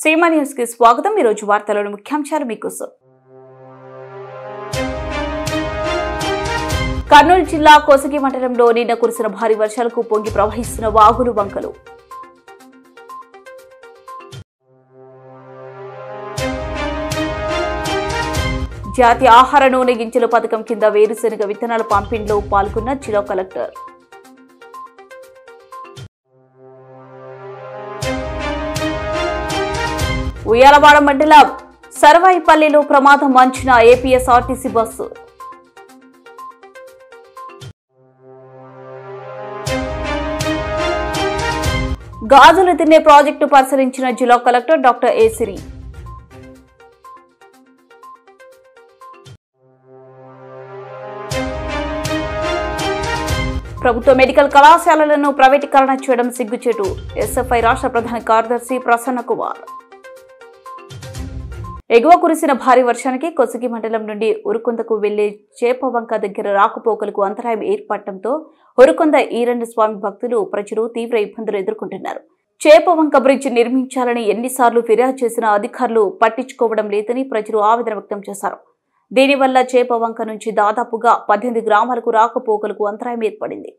Seema news కి స్వాగతం। ఈ రోజు వార్తలోని ముఖ్యాంశాలు మీకోసం। కర్నూలు జిల్లా కోసగి మండలంలో నిన్న కురిసిన భారీ వర్షాలకు పొంగి ప్రవహిస్తున్న వాగులు వంకలు। జాతీయ ఆహార నూనె గింజల పథకం కింద వేరుశెనగ విత్తనాల పంపిణీలో పాల్గొన్న జిల్లా కలెక్టర్। ఉయ్యాలవాడ మండలం సర్వాయిపల్లిలో ప్రమాదం అంచనా ఏపీఎస్ఆర్టీసీ బస్సు। గాజులు తిన్నే ప్రాజెక్టు పరిశీలించిన జిల్లా కలెక్టర్ డాక్టర్ ఏ సిరి। ప్రభుత్వ మెడికల్ కళాశాలలను ప్రైవేటీకరణ చేయడం సిగ్గుచేటు ఎస్ఎఫ్ఐ రాష్ట్ర ప్రధాన కార్యదర్శి ప్రసన్న కుమార్। ఎగువ కురిసిన భారీ వర్షానికి కొసగి మండలం నుండి ఉరుకొందకు వెళ్లే చేపవంక దగ్గర రాకపోకలకు అంతరాయం ఏర్పడటంతో ఉరుకొంద ఈరన్న స్వామి భక్తులు ప్రజలు తీవ్ర ఇబ్బందులు ఎదుర్కొంటున్నారు। చేపవంక బ్రిడ్జ్ నిర్మించాలని ఎన్నిసార్లు ఫిర్యాదు చేసినా అధికారులు పట్టించుకోవడం లేదని ప్రజలు ఆవేదన వ్యక్తం చేశారు। దీనివల్ల చేపవంక నుంచి దాదాపుగా 18 గ్రామాలకు రాకపోకలకు అంతరాయం ఏర్పడింది।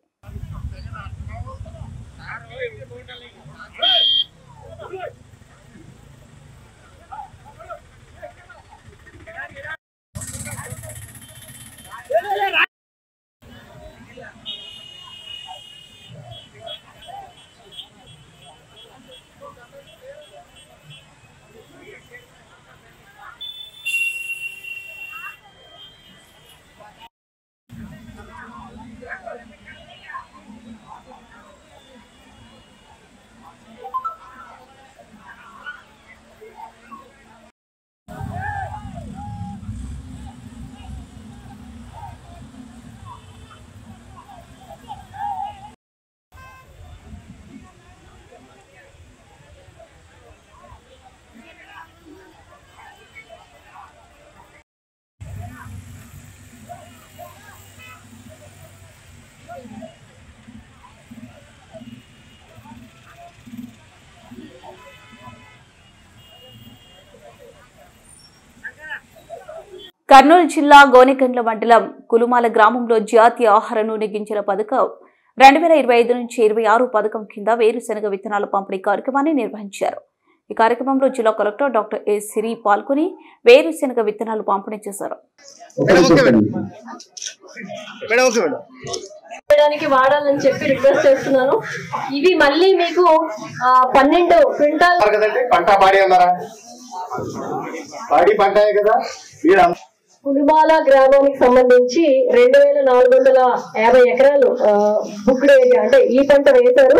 కర్నూలు జిల్లా గోనెగండ్ల మండలం కులుమాల గ్రామంలో జాతీయ ఆహార నూనె గింజల పథకం 2025 నుంచి 26 పథకం కింద వేరుశెనగ విత్తనాల పంపిణీ కార్యక్రమాన్ని నిర్వహించారు। ఈ కార్యక్రమంలో జిల్లా కలెక్టర్ డాక్టర్ ఏ సిరి పాల్గొని వేరుశెనగ విత్తనాలు పంపిణీ చేశారు। వాడాలని చెప్పి రిక్వెస్ట్ చేస్తున్నాను। ఇవి మళ్ళీ మీకు 12 క్వింటాల్ కులుమాల గ్రామానికి సంబంధించి 2450 ఎకరాలు బుక్డ్ ఏరియా అంటే ఈ పంట వేశారు।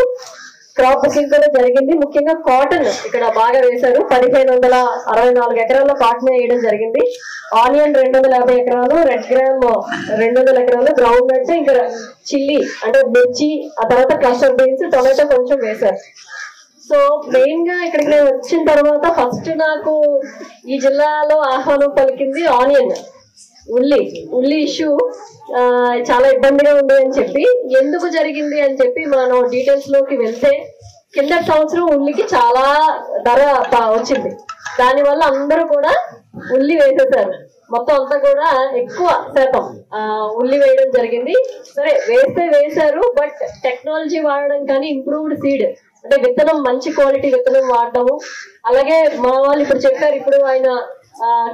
క్రాప్ బుకింగ్ కూడా జరిగింది। ముఖ్యంగా కాటన్ ఇక్కడ బాగా వేశారు। 1564 ఎకరాల్లో కాటన్ వేయడం జరిగింది। ఆనియన్ 250 ఎకరాలు, రెడ్ గ్రామ్ 200 ఎకరాలు, గ్రౌండ్ నట్స్, ఇంకా చిల్లీ అంటే మిర్చి, ఆ తర్వాత క్లస్టర్ బీన్స్, టొమాటో కొంచెం వేశారు। సో మెయిన్ గా ఇక్కడికి నేను వచ్చిన తర్వాత ఫస్ట్ నాకు ఈ జిల్లాలో ఆహ్వానం పలికింది ఆనియన్, ఉల్లి ఇష్యూ చాలా ఇబ్బందిగా ఉంది అని చెప్పి, ఎందుకు జరిగింది అని చెప్పి మనం డీటెయిల్స్ లోకి వెళ్తే కింద సంవత్సరం ఉల్లికి చాలా ధర వచ్చింది। దానివల్ల అందరూ కూడా ఉల్లి వేసేసారు। మొత్తం అంతా కూడా ఎక్కువ శాతం ఉల్లి వేయడం జరిగింది। సరే వేశారు, బట్ టెక్నాలజీ వాడడం కానీ ఇంప్రూవ్డ్ సీడ్ అంటే విత్తనం మంచి క్వాలిటీ విత్తనం వాడటము, అలాగే మా వాళ్ళు ఇప్పుడు చెప్పారు, ఇప్పుడు ఆయన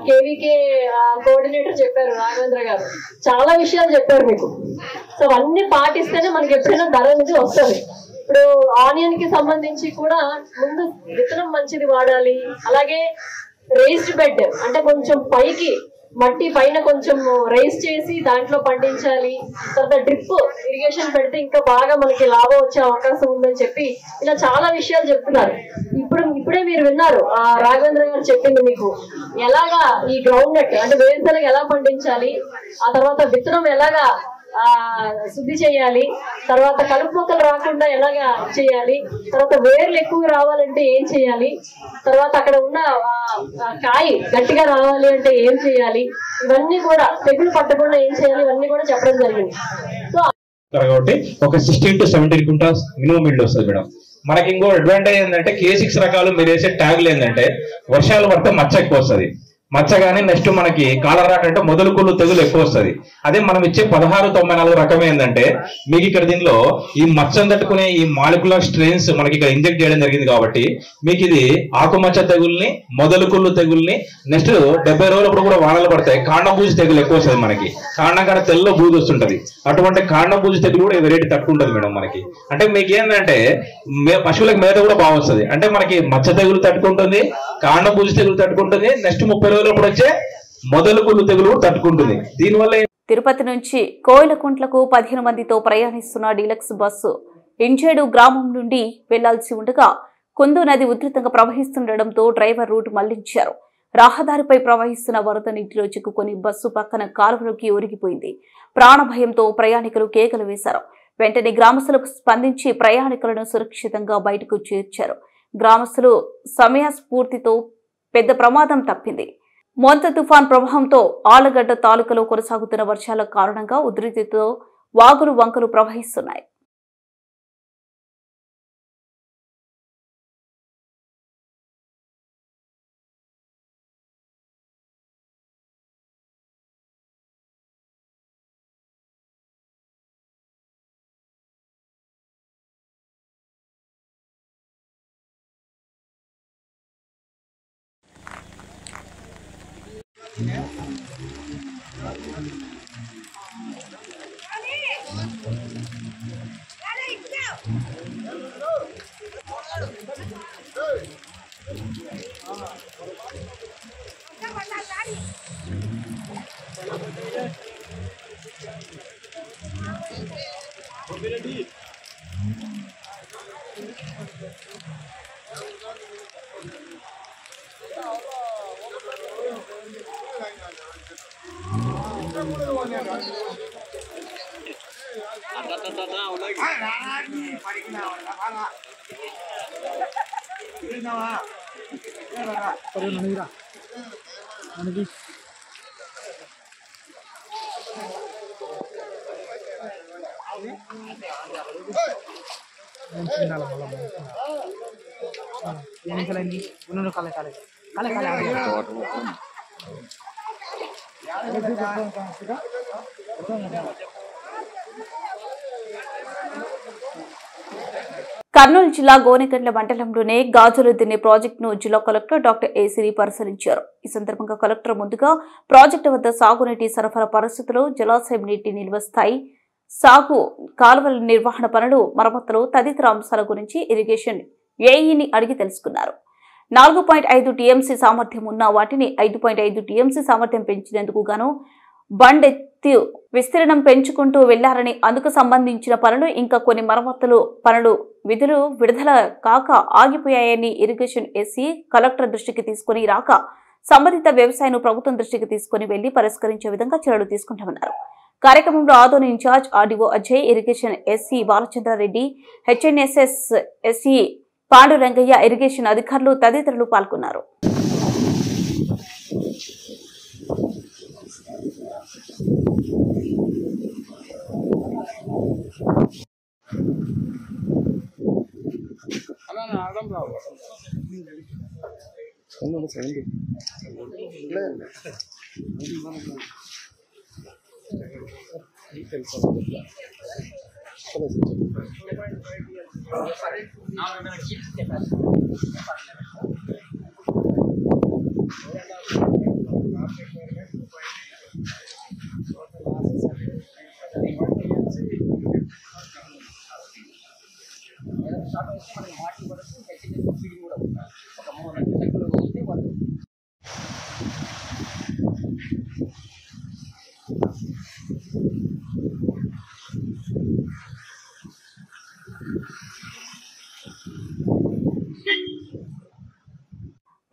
కేవీకే కోఆర్డినేటర్ చెప్పారు రాఘవేంద్ర గారు, చాలా విషయాలు చెప్పారు మీకు। సో అవన్నీ పాటిస్తేనే మనకి ఎప్పుడైనా ధర అనేది వస్తుంది। ఇప్పుడు ఆనియన్ కి సంబంధించి కూడా ముందు విత్తనం మంచిది వాడాలి, అలాగే రేస్డ్ బెడ్ అంటే కొంచెం పైకి మట్టి పైన కొంచెం రైస్ చేసి దాంట్లో పండించాలి, తర్వాత డ్రిప్ ఇరిగేషన్ పెడితే ఇంకా బాగా మనకి లాభం వచ్చే అవకాశం ఉందని చెప్పి ఇలా చాలా విషయాలు చెప్తున్నారు। ఇప్పుడే మీరు విన్నారు రాఘవేంద్ర గారు చెప్పింది మీకు ఎలాగా ఈ గ్రౌండ్ నట్ అంటే వేరుశెనగ ఎలా పండించాలి, ఆ తర్వాత విత్తనం ఎలాగా శుద్ధి చేయాలి, తర్వాత కలుపు మొక్కలు రాకుండా ఎలాగా చేయాలి, తర్వాత వేర్లు ఎక్కువ రావాలంటే ఏం చేయాలి, తర్వాత అక్కడ ఉన్న కాయ గట్టిగా రావాలి అంటే ఏం చేయాలి, ఇవన్నీ కూడా తెగులు పట్టకుండా ఏం చేయాలి, ఇవన్నీ కూడా చెప్పడం జరిగింది। సో కాబట్టి ఒక 16 to 17 క్వింటాల్స్ మినిమం ఈల్డ్ వస్తుంది మేడం। మనకి ఇంకో అడ్వాంటేజ్ ఏంటంటే K6 రకాలు మీరు వేసే ట్యాగులు ఏంటంటే వర్షాలు పడితే మచ్చ ఎక్కువ వస్తుంది. మచ్చ కానీ నెక్స్ట్ మనకి కాలరాట్ అంటే మొదలు కుళ్ళు తెగులు ఎక్కువ వస్తుంది. అదే మనం ఇచ్చే 1694 రకం ఏంటంటే మీకు ఇక్కడ దీనిలో ఈ మచ్చను తట్టుకునే ఈ మాలిక్యులర్ స్ట్రెయిన్స్ మనకి ఇక్కడ ఇంజెక్ట్ చేయడం జరిగింది కాబట్టి మీకు ఇది ఆకుమచ్చ తెగుల్ని, మొదలు కుళ్ళు తెగుల్ని, నెక్స్ట్ 70 రోజులప్పుడు కూడా వానలు పడతాయి. కాండం బూజు తెగులు ఎక్కువ వస్తుంది. మనకి కాండం కాడ తెల్ల బూజు వస్తుంటది. అటువంటి కాండం బూజు తెగులు కూడా వెరైటీ తక్కువ ఉంటుంది మేడం మనకి. అంటే మీకు ఏంటంటే పశువులకు మేత కూడా బాగా వస్తుంది. అంటే మనకి మచ్చ తెగులు తట్టుకుంటుంది, కాండం బూజు తెగులు తట్టుకుంటుంది, నెక్స్ట్ 30 రోజులప్పుడు వచ్చే మొదలు కుళ్ళు తెగులు తట్టుకుంటుంది. దీనివల్ల తిరుపతి నుంచి కోయిలకుంట్లకు 15 మందితో ప్రయాణిస్తున్న డీలక్స్ బస్సు ఇంజేడు గ్రామం నుండి వెళ్లాల్సి ఉండగా కుందు నది ఉధృతంగా ప్రవహిస్తుండటంతో డ్రైవర్ రూట్ మళ్లించారు. రహదారిపై ప్రవహిస్తున్న వరద నీటిలో చిక్కుకొని బస్సు పక్కన కాలువలోకి ఒరిగిపోయింది. ప్రాణభయంతో ప్రయాణికులు కేకలు వేశారు. వెంటనే గ్రామస్తులు స్పందించి ప్రయాణికులను సురక్షితంగా బయటకు చేర్చారు. గ్రామస్తులు సమయస్ఫూర్తితో పెద్ద ప్రమాదం తప్పింది. మోంత తుఫాన్ ప్రభావంతో ఆళ్లగడ్డ తాలూకాలో కొనసాగుతున్న వర్షాల కారణంగా ఉధృతితో వాగులు వంకలు ప్రవహిస్తున్నాయి. కర్నూలు జిల్లా గోనెగండ్ల మండలంలోనే గాజుల దిన్నె ప్రాజెక్టును జిల్లా కలెక్టర్ డాక్టర్ ఏ సిరి పరిశీలించారు. ఈ సందర్భంగా కలెక్టర్ ముందుగా ప్రాజెక్టు వద్ద సాగునీటి సరఫరా పరిస్థితులు, జలాశయం నీటి నిల్వ స్థాయి, సాగు కాలువల నిర్వహణ పనులు, మరమ్మతులు తదితర అంశాల గురించి ఇరిగేషన్ ఏఈని అడిగి తెలుసుకున్నారు. 4.5 టీఎంసీ సామర్థ్యం ఉన్న వాటిని 5.5 టీఎంసీ సామర్థ్యం పెంచినందుకు గాను బండెత్తి విస్తీర్ణం పెంచుకుంటూ వెళ్లారని, అందుకు సంబంధించిన పనులు ఇంకా కొన్ని మరమ్మతులు పనులు విధులు విడుదల కాక ఆగిపోయాయని ఇరిగేషన్ ఎస్సీ కలెక్టర్ దృష్టికి తీసుకుని రాక సంబంధిత వ్యవసాయాన్ని ప్రభుత్వం దృష్టికి తీసుకుని వెళ్లి పరిష్కరించే విధంగా చర్యలు తీసుకుంటామన్నారు. కార్యక్రమంలో Adoni incharge RDO Ajay, irrigation SC Balachandra Reddy, HNSS SC Pandurangaiah, irrigation అధికారులు తదితరులు పాల్గొన్నారు.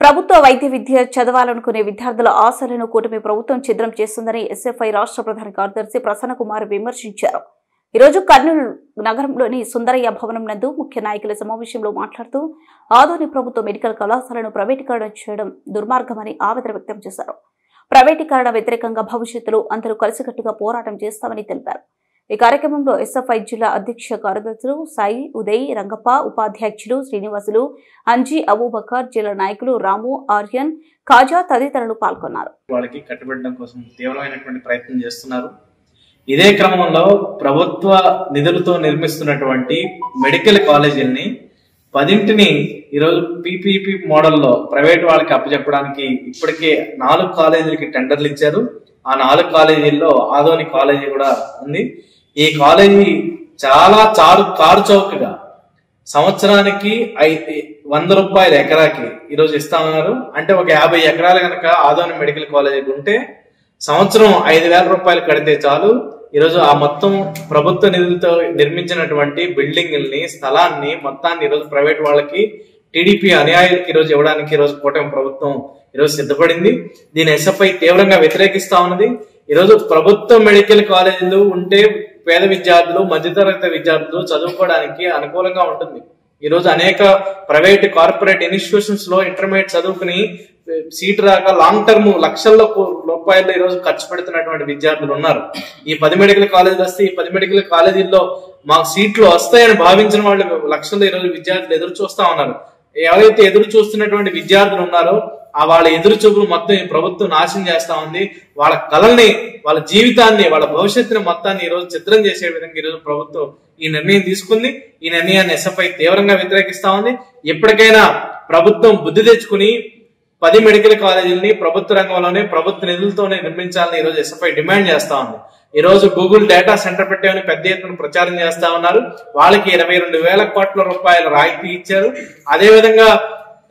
ప్రభుత్వ వైద్య విద్య చదవాలనుకునే విద్యార్థుల ఆశలను కూటమి ప్రభుత్వం ఛిద్రం చేస్తుందని ఎస్ఎఫ్ఐ రాష్ట్ర ప్రధాన కార్యదర్శి ప్రసన్న కుమార్ విమర్శించారు. ఈరోజు కర్నూలు నగరంలోని సుందరయ్య భవనం నందు ముఖ్య నాయకుల సమావేశంలో మాట్లాడుతూ ఆదోని ప్రభుత్వ మెడికల్ కళాశాలను ప్రైవేటీకరణ చేయడం దుర్మార్గమని ఆవేదన వ్యక్తం చేశారు. ప్రైవేటీకరణ వ్యతిరేకంగా భవిష్యత్తులో అందరూ కలిసికట్టుగా పోరాటం చేస్తామని తెలిపారు. ఈ కార్యక్రమంలో ఎస్ఎఫ్ఐ జిల్లా అధ్యక్ష కార్యదర్శులు సాయి ఉదయ్ రంగప్ప, ఉపాధ్యక్షులు శ్రీనివాసులు, అంజీ అబూబకర్, జిల్లా నాయకులు రాము, ఆర్యన్, ఖాజా తదితరులు పాల్గొన్నారు. వాళ్ళకి కట్టుబెట్టడం కోసం తీవ్రమైనటువంటి ప్రయత్నం చేస్తున్నారు. ఇదే క్రమంలో ప్రభుత్వ నిధులతో నిర్మిస్తున్నటువంటి మెడికల్ కాలేజీల్ని 10ని ఈరోజు పీపీపీ మోడల్లో ప్రైవేట్ వాళ్ళకి అప్పచెప్పడానికి ఇప్పటికే 4 కాలేజీలకి టెండర్లు ఇచ్చారు. ఆ 4 కాలేజీల్లో ఆదోని కాలేజీ కూడా ఉంది. ఈ కాలేజీ చాలా కారు చౌకగా సంవత్సరానికి 100 రూపాయలు ఎకరాకి ఈరోజు ఇస్తామన్నారు. అంటే ఒక 50 ఎకరాలు కనుక ఆదోని మెడికల్ కాలేజీకి ఉంటే సంవత్సరం 5,000 రూపాయలు కడితే చాలు. ఈరోజు ఆ మొత్తం ప్రభుత్వ నిధులతో నిర్మించినటువంటి బిల్డింగ్ని, స్థలాన్ని మొత్తాన్ని ఈరోజు ప్రైవేట్ వాళ్ళకి, టీడీపీ అనుయాయులకి ఈరోజు ఇవ్వడానికి ఈరోజు కూటమి ప్రభుత్వం ఈరోజు సిద్ధపడింది. దీని ఎస్ఎఫ్ఐ తీవ్రంగా వ్యతిరేకిస్తా ఉన్నది. ఈరోజు ప్రభుత్వ మెడికల్ కాలేజీలు ఉంటే పేద విద్యార్థులు, మధ్యతరగతి విద్యార్థులు చదువుకోవడానికి అనుకూలంగా ఉంటుంది. ఈరోజు అనేక ప్రైవేట్ కార్పొరేట్ ఇన్స్టిట్యూషన్స్ లో ఇంటర్మీడియట్ చదువుకుని సీట్ రాక లాంగ్ టర్మ్ లక్షల రూపాయలు ఈరోజు ఖర్చు పెడుతున్నటువంటి విద్యార్థులు ఉన్నారు. ఈ 10 మెడికల్ కాలేజీలు వస్తే ఈ 10 మెడికల్ కాలేజీల్లో మాకు సీట్లు వస్తాయని భావించిన వాళ్ళు లక్షల్లో ఈరోజు విద్యార్థులు ఎదురు చూస్తా ఉన్నారు. ఎవరైతే ఎదురు చూస్తున్నటువంటి విద్యార్థులు ఉన్నారో వాళ్ళ ఎదురు చూపులు మొత్తం ఈ ప్రభుత్వం నాశనం చేస్తా ఉంది. వాళ్ళ కళల్ని, వాళ్ళ జీవితాన్ని, వాళ్ళ భవిష్యత్తుని మొత్తాన్ని ఈరోజు చిత్రం చేసే విధంగా ఈరోజు ప్రభుత్వం ఈ నిర్ణయం తీసుకుంది. ఈ నిర్ణయాన్ని ఎస్ఎఫ్ఐ తీవ్రంగా వ్యతిరేకిస్తా ఉంది. ఎప్పటికైనా ప్రభుత్వం బుద్ధి తెచ్చుకుని 10 మెడికల్ కాలేజీలని ప్రభుత్వ రంగంలోనే ప్రభుత్వ నిధులతోనే నిర్మించాలని ఈరోజు ఎస్ఎఫ్ఐ డిమాండ్ చేస్తా ఉంది. ఈ రోజు గూగుల్ డేటా సెంటర్ పెట్టామని పెద్ద ఎత్తున ప్రచారం చేస్తా ఉన్నారు. వాళ్ళకి 22,000 కోట్ల రూపాయల రాయితీ ఇచ్చారు. అదేవిధంగా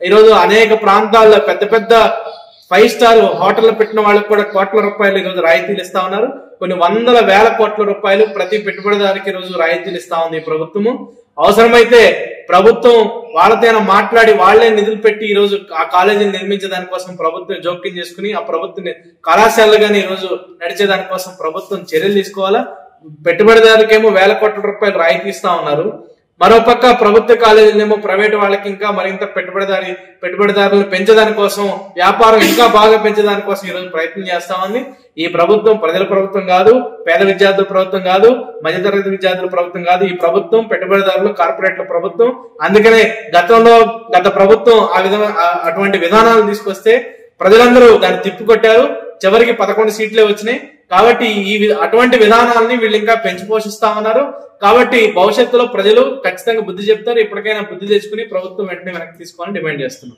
ఈరోజు అనేక ప్రాంతాల్లో పెద్ద పెద్ద 5 స్టార్ హోటల్ పెట్టిన వాళ్ళకి కూడా కోట్ల రూపాయలు ఈరోజు రాయితీలు ఇస్తా ఉన్నారు. కొన్ని 100,000 కోట్ల రూపాయలు ప్రతి పెట్టుబడిదారికి ఈరోజు రాయితీలు ఇస్తా ఉంది ఈ ప్రభుత్వము. అవసరమైతే ప్రభుత్వం వాళ్ళతో మాట్లాడి వాళ్లే నిధులు పెట్టి ఈ రోజు ఆ కాలేజీని నిర్మించే దానికోసం ప్రభుత్వం జోక్యం చేసుకుని ఆ ప్రభుత్వం కళాశాలగానే ఈ రోజు నడిచే దానికోసం ప్రభుత్వం చర్యలు తీసుకోవాలా. పెట్టుబడిదారులకేమో 1,000 కోట్ల రూపాయలు రాయితీ ఇస్తా ఉన్నారు. మరోపక్క ప్రభుత్వ కాలేజీలేమో ప్రైవేట్ వాళ్ళకి ఇంకా మరింత పెట్టుబడిదారులను పెంచడానికి కోసం, వ్యాపారం ఇంకా బాగా పెంచడానికి కోసం ఈరోజు ప్రయత్నం చేస్తామని. ఈ ప్రభుత్వం ప్రజల ప్రభుత్వం కాదు, పేద విద్యార్థుల ప్రభుత్వం కాదు, మధ్యతరగతి విద్యార్థుల ప్రభుత్వం కాదు. ఈ ప్రభుత్వం పెట్టుబడిదారులు, కార్పొరేట్ల ప్రభుత్వం. అందుకనే గత ప్రభుత్వం అటువంటి విధానాలు తీసుకొస్తే ప్రజలందరూ దాన్ని తిప్పికొట్టారు. చివరికి 11 సీట్లే వచ్చినాయి. కాబట్టి అటువంటి విధానాలని వీళ్ళు ఇంకా పెంచి పోషిస్తా ఉన్నారు. కాబట్టి భవిష్యత్తులో ప్రజలు ఖచ్చితంగా బుద్ధి చెప్తారు. ఇప్పటికైనా బుద్ధి తెచ్చుకుని ప్రభుత్వం వెంటనే వెనక్కి తీసుకోవాలని డిమాండ్ చేస్తున్నాం.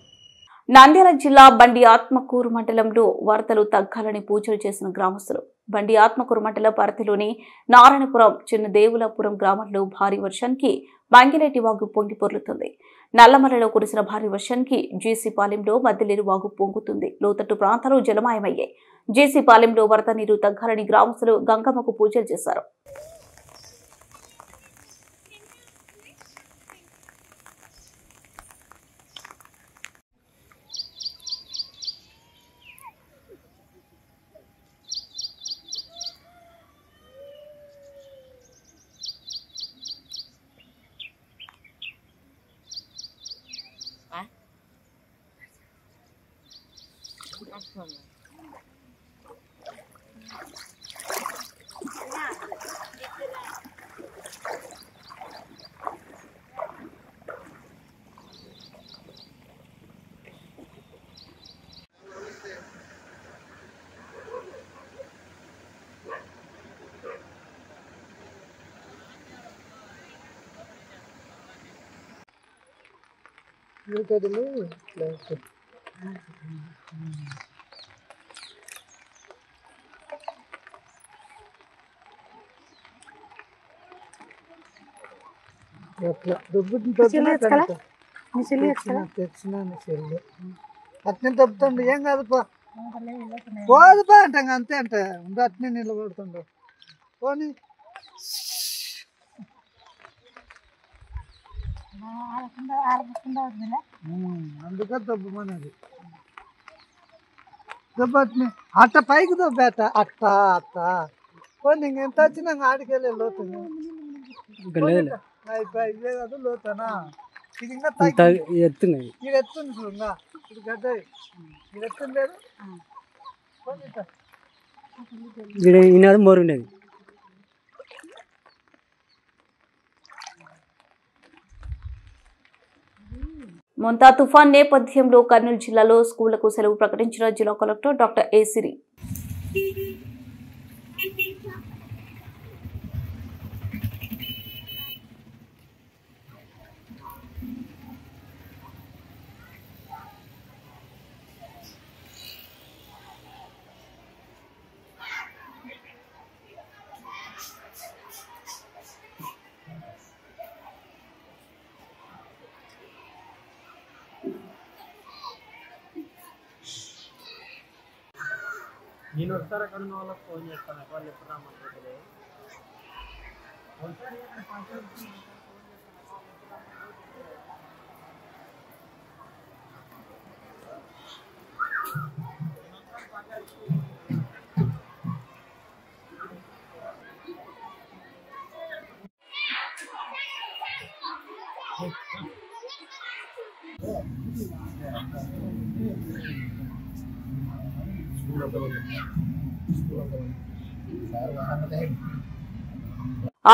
నంద్యాల జిల్లా బండి ఆత్మకూరు మండలంలో వరదలు తగ్గాలని పూజలు చేసిన గ్రామస్తులు. బండి ఆత్మకూరు మండలం పరిధిలోని నారాయణపురం, చిన్నదేవులపురం గ్రామాల్లో భారీ వర్షానికి మంగిరెడ్డి వాగు పొంగి పొర్లుతుంది. నల్లమలలో కురిసిన భారీ వర్షానికి జీసీపాలెంలో మధ్యలేరు వాగు పొంగుతుంది. లోతట్టు ప్రాంతాలు జలమయమయ్యాయి. జీసీపాలెంలో వరద నీరు తగ్గాలని గ్రామస్తులు గంగమ్మకు పూజలు చేశారు. అట్నే తప్పుతుండు. ఏం కాదు పోదుపా అంటే అంతే అంటే ఉండు. అట్నే నిలబడుతుండు. పోనీ అందుకే దబ్బమనేది. దబ్బట్ని అట్ట పైకి దబ్బేట అట్ట అట్ట పోనీ ఇంకెంత వచ్చినా ఆడికెళ్ళి లోతున్నా ఇదే కదా లోతనా. ఇది ఇంకా ఎత్తుంది. ఇది ఎత్తుంది చూడు. ఇంకా ఇది గడ్డ ఇది ఎత్తుంది లేదు. పోనీ మోరు ఉండేది. మొంతా తుఫాన్ నేపథ్యంలో కర్నూలు జిల్లాలో స్కూళ్లకు సెలవు ప్రకటించిన జిల్లా కలెక్టర్ డాక్టర్ ఏ సిరి. నేను ఒకసారి అక్కడ ఉన్న వాళ్ళకి ఫోన్ చేస్తాను, వాళ్ళు ఎప్పుడు రామంటారు.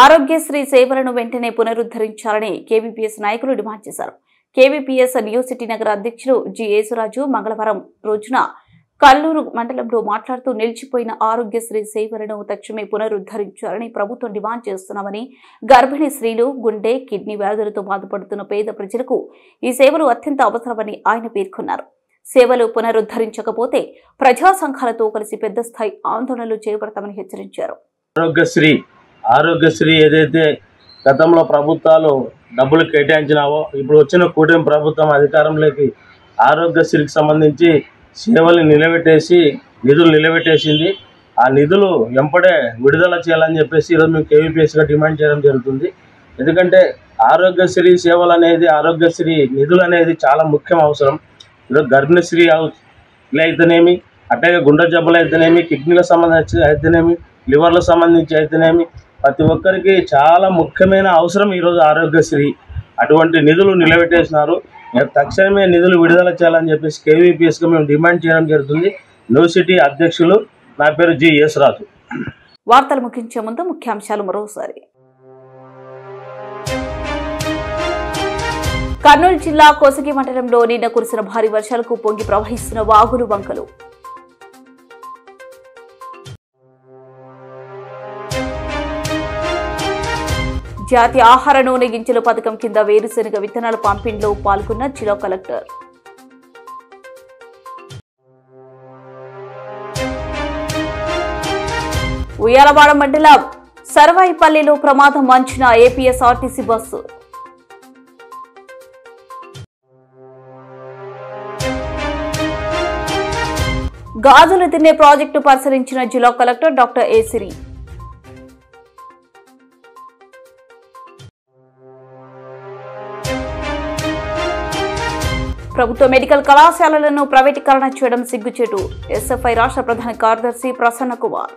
ఆరోగ్యశ్రీ సేవలను వెంటనే పునరుద్ధరించాలని కేవీపీఎస్ నాయకులు డిమాండ్ చేశారు. కేవీపీఎస్ న్యూ సిటీ నగర అధ్యక్షులు జి యేసురాజు మంగళవారం రోజున కల్లూరు మండలంలో మాట్లాడుతూ నిలిచిపోయిన ఆరోగ్యశ్రీ సేవలను తక్షణమే పునరుద్ధరించాలని ప్రభుత్వం డిమాండ్ చేస్తున్నామని, గర్భిణీ స్త్రీలు, గుండె, కిడ్నీ వ్యాధులతో బాధపడుతున్న పేద ప్రజలకు ఈ సేవలు అత్యంత అవసరమని ఆయన పేర్కొన్నారు. సేవలు పునరుద్ధరించకపోతే ప్రజా సంఘాలతో కలిసి పెద్ద స్థాయి ఆందోళనలు చేపడతామని హెచ్చరించారు. ఆరోగ్యశ్రీ ఏదైతే గతంలో ప్రభుత్వాలు డబ్బులు కేటాయించినావో ఇప్పుడు వచ్చిన కూటమి ప్రభుత్వం అధికారంలోకి ఆరోగ్యశ్రీకి సంబంధించి సేవలు నిధులు నిలబెట్టేసింది. ఆ నిధులు వెంపడే విడుదల చేయాలని చెప్పేసి ఈరోజు మేము కేవీపీఎస్గా డిమాండ్ చేయడం జరుగుతుంది. ఎందుకంటే ఆరోగ్యశ్రీ సేవలు అనేది, ఆరోగ్యశ్రీ నిధులు అనేది చాలా ముఖ్యం అవసరం. ఈరోజు గర్భిణీశ్రీ అయితేనేమి, అట్లాగే గుండె జబ్బులు అయితేనేమి, కిడ్నీలకు సంబంధించి అయితేనేమి, లివర్లకు సంబంధించి అయితేనేమి, ప్రతి ఒక్కరికి చాలా ముఖ్యమైన అవసరం ఈరోజు ఆరోగ్యశ్రీ. అటువంటి నిధులు నిలబెట్టేసినారు. తక్షణమే నిధులు విడుదల చేయాలని చెప్పేసి కేవీపీఎస్గా మేము డిమాండ్ చేయడం జరుగుతుంది. న్యూ సిటీ అధ్యక్షులు, నా పేరు జి యేసురాజు. వార్తలు ముగించే ముందు ముఖ్యాంశాలు మరోసారి. కర్నూలు జిల్లా కోసగి మండలంలో నిన్న కురిసిన భారీ వర్షాలకు పొంగి ప్రవహిస్తున్న వాగులు, వంకలు. జాతీయ ఆహార నూనె గింజల పథకం కింద వేరుశెనగ విత్తనాల పంపిణీలో పాల్గొన్న జిల్లా కలెక్టర్. ఉయ్యాలవాడ మండలం సర్వాయిపల్లిలో ప్రమాదం అంచనా ఏపీఎస్ఆర్టీసీ బస్సు. గాజులు తినే ప్రాజెక్టు పరిశీలించిన జిల్లా కలెక్టర్ డాక్టర్ ఏ సిరి. ప్రభుత్వ మెడికల్ కళాశాలలను ప్రైవేటీకరణ చేయడం సిగ్గుచేటు. ఎస్ఎఫ్ఐ రాష్ట్ర ప్రధాన కార్యదర్శి ప్రసన్న కుమార్.